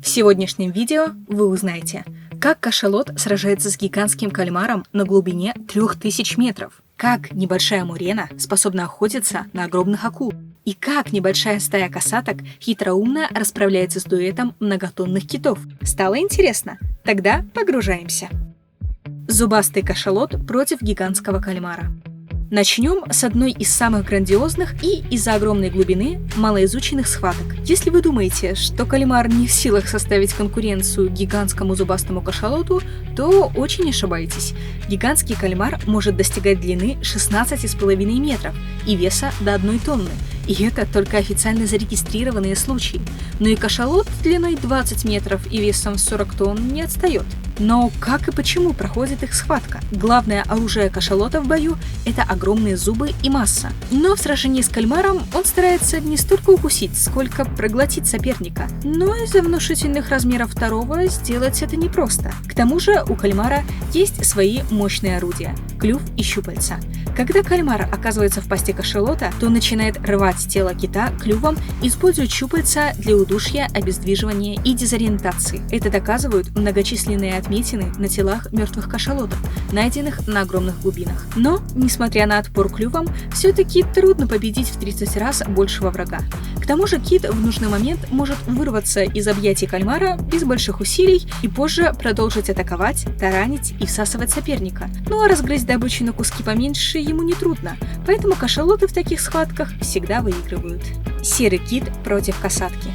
В сегодняшнем видео вы узнаете, как кашалот сражается с гигантским кальмаром на глубине 3000 метров, как небольшая мурена способна охотиться на огромных акул, и как небольшая стая касаток хитроумно расправляется с дуэтом многотонных китов. Стало интересно? Тогда погружаемся. Зубастый кашалот против гигантского кальмара. Начнем с одной из самых грандиозных и из-за огромной глубины малоизученных схваток. Если вы думаете, что кальмар не в силах составить конкуренцию гигантскому зубастому кашалоту, то очень ошибаетесь. Гигантский кальмар может достигать длины 16,5 метров и веса до 1 тонны. И это только официально зарегистрированные случаи. Но и кашалот длиной 20 метров и весом 40 тонн не отстает. Но как и почему проходит их схватка? Главное оружие кашалота в бою – это огромные зубы и масса. Но в сражении с кальмаром он старается не столько укусить, сколько проглотить соперника. Но из-за внушительных размеров второго сделать это непросто. К тому же у кальмара есть свои мощные орудия – клюв и щупальца. Когда кальмар оказывается в пасти кашалота, то начинает рвать тело кита клювом, используя щупальца для удушья, обездвиживания и дезориентации. Это доказывают многочисленные отметины на телах мертвых кашалотов, найденных на огромных глубинах. Но, несмотря на отпор клювом, все-таки трудно победить в 30 раз большего врага. К тому же кит в нужный момент может вырваться из объятий кальмара без больших усилий и позже продолжить атаковать, таранить и всасывать соперника. Ну а разгрызть добычу на куски поменьше ему не трудно, поэтому кашалоты в таких схватках всегда выигрывают. Серый кит против касатки.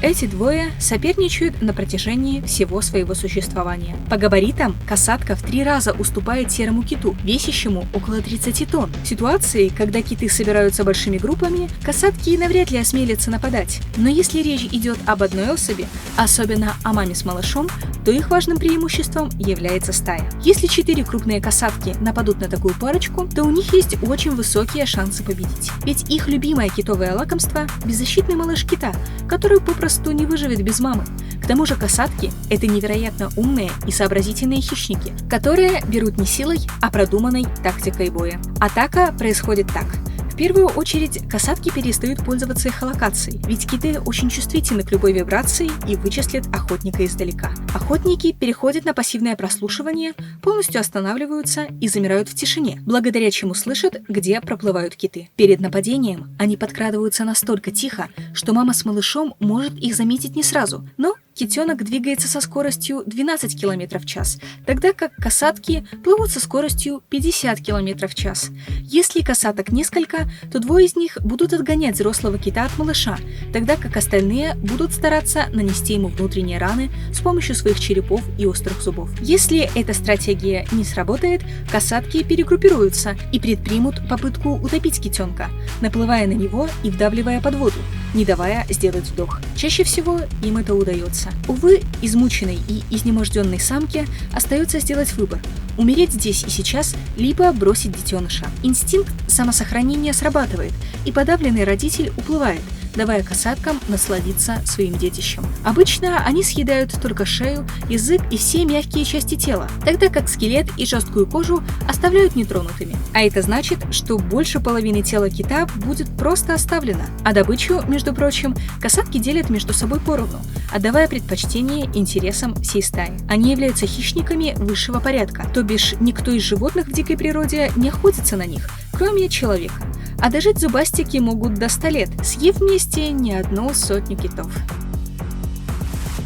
Эти двое соперничают на протяжении всего своего существования. По габаритам касатка в 3 раза уступает серому киту, весящему около 30 тонн. В ситуации, когда киты собираются большими группами, касатки навряд ли осмелятся нападать. Но если речь идет об одной особи, особенно о маме с малышом, то их важным преимуществом является стая. Если 4 крупные касатки нападут на такую парочку, то у них есть очень высокие шансы победить. Ведь их любимое китовое лакомство – беззащитный малыш кита, который попросту не выживет без мамы. К тому же касатки – это невероятно умные и сообразительные хищники, которые берут не силой, а продуманной тактикой боя. Атака происходит так. В первую очередь, касатки перестают пользоваться эхолокацией, ведь киты очень чувствительны к любой вибрации и вычислят охотника издалека. Охотники переходят на пассивное прослушивание, полностью останавливаются и замирают в тишине, благодаря чему слышат, где проплывают киты. Перед нападением они подкрадываются настолько тихо, что мама с малышом может их заметить не сразу, но китенок двигается со скоростью 12 км в час, тогда как касатки плывут со скоростью 50 км в час. Если касаток несколько, то 2 из них будут отгонять взрослого кита от малыша, тогда как остальные будут стараться нанести ему внутренние раны с помощью своих черепов и острых зубов. Если эта стратегия не сработает, касатки перегруппируются и предпримут попытку утопить китенка, наплывая на него и вдавливая под воду, не давая сделать вдох. Чаще всего им это удается. Увы, измученной и изнеможденной самке остается сделать выбор – умереть здесь и сейчас, либо бросить детеныша. Инстинкт самосохранения срабатывает, и подавленный родитель уплывает, давая касаткам насладиться своим детищем. Обычно они съедают только шею, язык и все мягкие части тела, тогда как скелет и жесткую кожу оставляют нетронутыми. А это значит, что больше половины тела кита будет просто оставлено. А добычу, между прочим, касатки делят между собой поровну, отдавая предпочтение интересам всей стаи. Они являются хищниками высшего порядка, то бишь никто из животных в дикой природе не охотится на них, кроме человека. А дожить зубастики могут до 100 лет, съев вместе не 100 китов.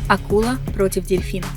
Акула против дельфина.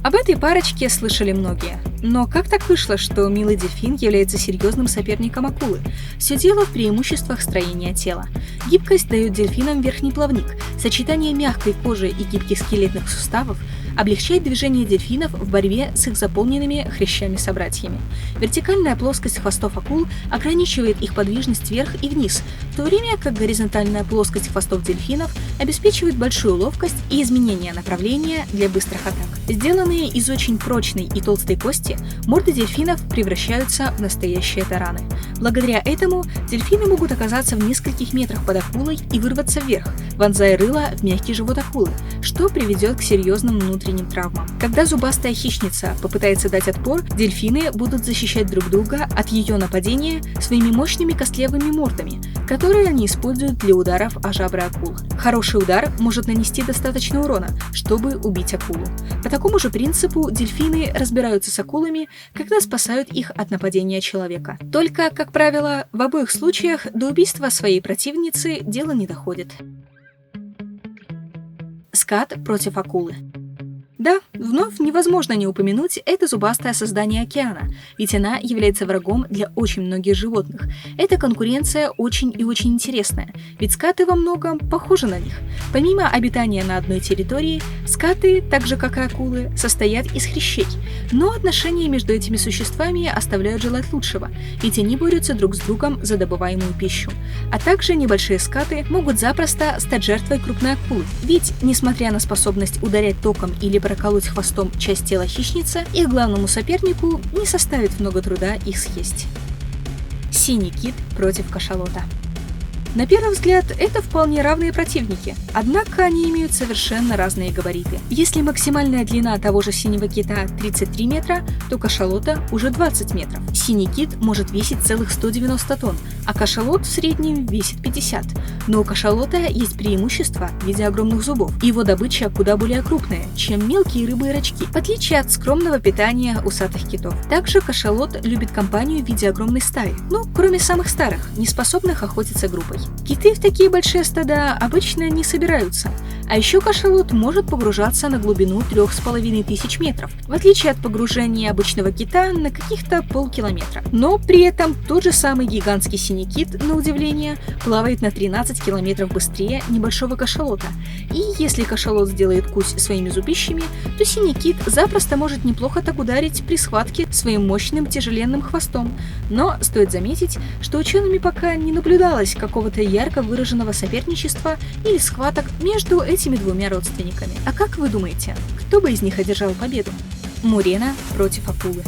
Об этой парочке слышали многие. Но как так вышло, что милый дельфин является серьезным соперником акулы? Все дело в преимуществах строения тела. Гибкость дает дельфинам верхний плавник. Сочетание мягкой кожи и гибких скелетных суставов облегчает движение дельфинов в борьбе с их заполненными хрящами-собратьями. Вертикальная плоскость хвостов акул ограничивает их подвижность вверх и вниз, в то время как горизонтальная плоскость хвостов дельфинов обеспечивает большую ловкость и изменение направления для быстрых атак. Сделанные из очень прочной и толстой кости, морды дельфинов превращаются в настоящие тараны. Благодаря этому дельфины могут оказаться в нескольких метрах под акулой и вырваться вверх, вонзая рыло в мягкий живот акулы, что приведет к серьезным внутренним травмам. Когда зубастая хищница попытается дать отпор, дельфины будут защищать друг друга от ее нападения своими мощными костлявыми мордами, которые они используют для ударов о жабры акул. Хороший удар может нанести достаточно урона, чтобы убить акулу. По такому же принципу дельфины разбираются с акулами, когда спасают их от нападения человека. Только, как правило, в обоих случаях до убийства своей противницы дело не доходит. Скат против акулы. Да, вновь невозможно не упомянуть это зубастое создание океана, ведь она является врагом для очень многих животных. Эта конкуренция очень и очень интересная, ведь скаты во многом похожи на них. Помимо обитания на одной территории, скаты, так же как и акулы, состоят из хрящей, но отношения между этими существами оставляют желать лучшего, ведь они борются друг с другом за добываемую пищу. А также небольшие скаты могут запросто стать жертвой крупной акулы, ведь, несмотря на способность ударять током или проколоть хвостом часть тела хищницы, их главному сопернику не составит много труда их съесть. Синий кит против кашалота. На первый взгляд, это вполне равные противники, однако они имеют совершенно разные габариты. Если максимальная длина того же синего кита 33 метра, то кашалота уже 20 метров. Синий кит может весить целых 190 тонн, а кашалот в среднем весит 50. Но у кашалота есть преимущество в виде огромных зубов. Его добыча куда более крупная, чем мелкие рыбы и рачки, в отличие от скромного питания усатых китов. Также кашалот любит компанию в виде огромной стаи, кроме самых старых, не способных охотиться группой. Киты в такие большие стада обычно не собираются, а еще кашалот может погружаться на глубину 3500 метров, в отличие от погружения обычного кита на каких-то полкилометра. Но при этом тот же самый гигантский синий кит, на удивление, плавает на 13 километров быстрее небольшого кашалота. И если кашалот сделает кусь своими зубищами, то синий кит запросто может неплохо так ударить при схватке своим мощным тяжеленным хвостом. Но стоит заметить, что учеными пока не наблюдалось какого-то ярко выраженного соперничества или схваток между этими двумя родственниками. А как вы думаете, кто бы из них одержал победу? Мурена против акулы.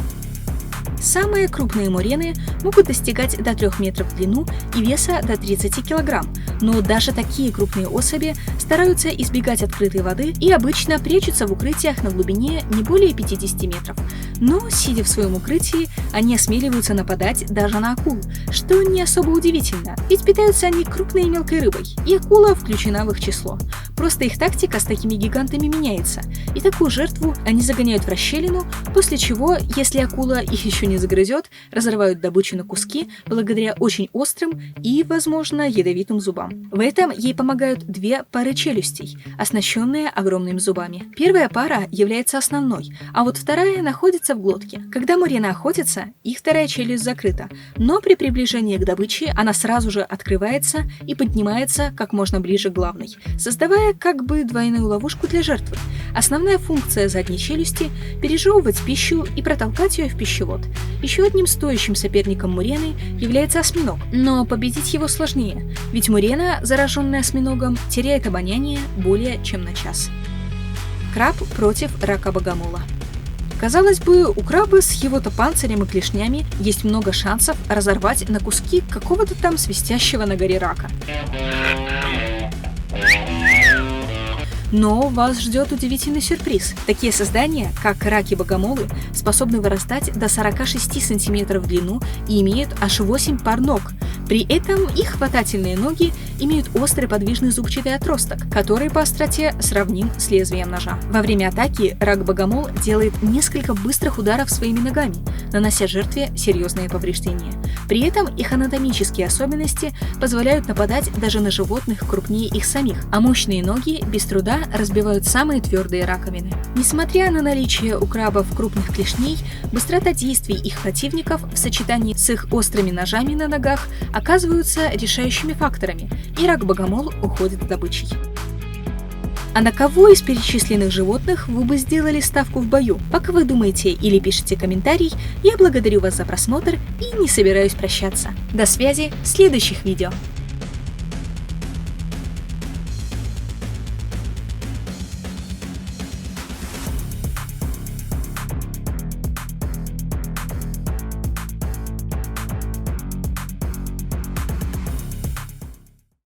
Самые крупные мурены могут достигать до 3 метров в длину и веса до 30 килограмм, но даже такие крупные особи стараются избегать открытой воды и обычно прячутся в укрытиях на глубине не более 50 метров. Но, сидя в своем укрытии, они осмеливаются нападать даже на акул, что не особо удивительно, ведь питаются они крупной и мелкой рыбой, и акула включена в их число. Просто их тактика с такими гигантами меняется, и такую жертву они загоняют в расщелину, после чего, если акула их еще не загрызет, разрывают добычу на куски благодаря очень острым и, возможно, ядовитым зубам. В этом ей помогают 2 пары челюстей, оснащенные огромными зубами. Первая пара является основной, а вот вторая находится в глотке. Когда мурена охотится, их вторая челюсть закрыта, но при приближении к добыче она сразу же открывается и поднимается как можно ближе к главной, создавая как бы двойную ловушку для жертвы. Основная функция задней челюсти – пережевывать пищу и протолкать ее в пищевод. Еще одним стоящим соперником мурены является осьминог, но победить его сложнее, ведь мурена, зараженная осьминогом, теряет обоняние более чем на час. Краб против рака-богомола. Казалось бы, у краба с его-то панцирем и клешнями есть много шансов разорвать на куски какого-то там свистящего на горе рака. Но вас ждет удивительный сюрприз. Такие создания, как раки-богомолы, способны вырастать до 46 см в длину и имеют аж 8 пар ног. При этом их хватательные ноги имеют острый подвижный зубчатый отросток, который по остроте сравним с лезвием ножа. Во время атаки рак-богомол делает несколько быстрых ударов своими ногами, нанося жертве серьезные повреждения. При этом их анатомические особенности позволяют нападать даже на животных крупнее их самих, а мощные ноги без труда разбивают самые твердые раковины. Несмотря на наличие у крабов крупных клешней, быстрота действий их противников в сочетании с их острыми ножами на ногах оказываются решающими факторами, и рак-богомол уходит с добычей. А на кого из перечисленных животных вы бы сделали ставку в бою? Пока вы думаете или пишите комментарий, я благодарю вас за просмотр и не собираюсь прощаться. До связи в следующих видео.